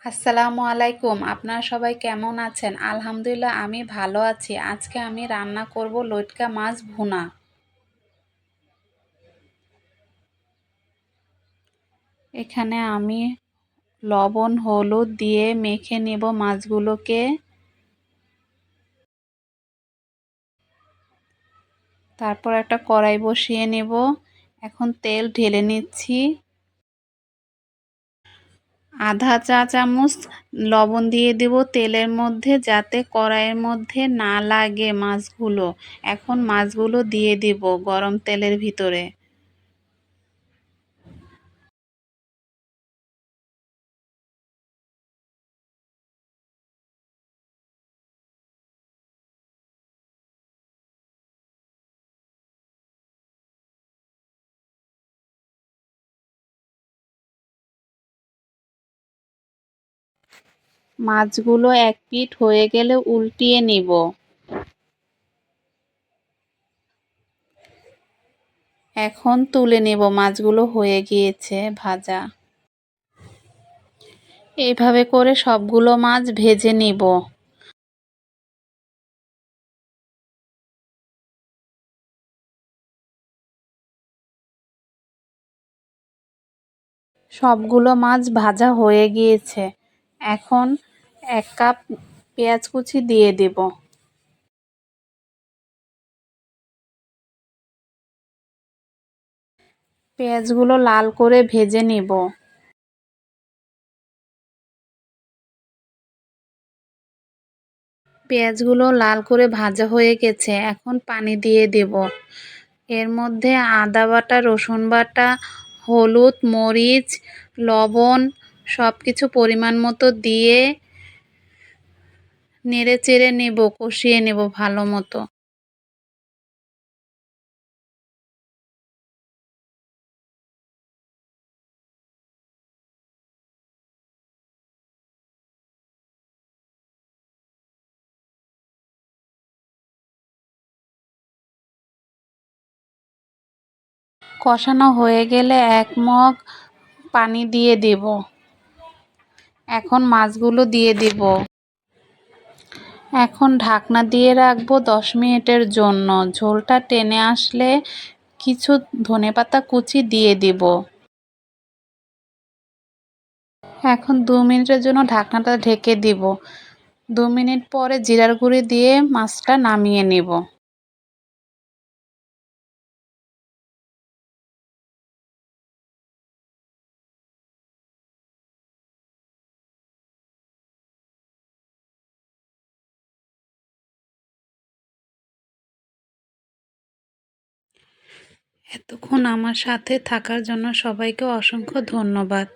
আসসালামু আলাইকুম। আপনারা সবাই কেমন আছেন? আলহামদুলিল্লাহ আমি ভালো আছি। আজকে আমি রান্না করব লইট্কা মাছ ভুনা। এখানে আমি লবণ হলুদ দিয়ে মেখে নেব মাছগুলোকে। তারপর একটা কড়াই বসিয়ে নেব। এখন তেল ঢেলে নিচ্ছি। আধা চা চামচ লবণ দিয়ে দেব তেলের মধ্যে, যাতে কড়াইয়ের মধ্যে না লাগে মাছগুলো। এখন মাছগুলো দিয়ে দেব গরম তেলের ভিতরে। মাছগুলো এক পিঠ হয়ে গেলে উল্টিয়ে নিব। এখন তুলে নেব, মাছগুলো হয়ে গিয়েছে ভাজা। এইভাবে করে সবগুলো মাছ ভেজে নিব। সবগুলো মাছ ভাজা হয়ে গিয়েছে। এখন 1 কাপ পেঁয়াজ কুচি দিয়ে দেব। পেঁয়াজগুলো লাল করে ভেজে নিব। পেঁয়াজগুলো লাল করে ভাজা হয়ে গেছে। এখন পানি দিয়ে দেব। এর মধ্যে আদা বাটা, রসুন বাটা, হলুদ, মরিচ, লবণ সবকিছু পরিমাণ মতো দিয়ে নেড়ে চেড়ে নেব, কষিয়ে নেব ভালো মতো। কষানো হয়ে গেলে 1 মগ পানি দিয়ে দেব। এখন মাছগুলো দিয়ে দেব। এখন ঢাকনা দিয়ে রাখবো 10 মিনিটের জন্য। ঝোলটা টেনে আসলে কিছু ধনেপাতা কুচি দিয়ে দেব। এখন 2 মিনিটের জন্য ঢাকনাটা ঢেকে দিব। 2 মিনিট পরে জিরার গুঁড়ি দিয়ে মাছটা নামিয়ে নেব। এতক্ষণ আমার সাথে থাকার জন্য সবাইকে অসংখ্য ধন্যবাদ।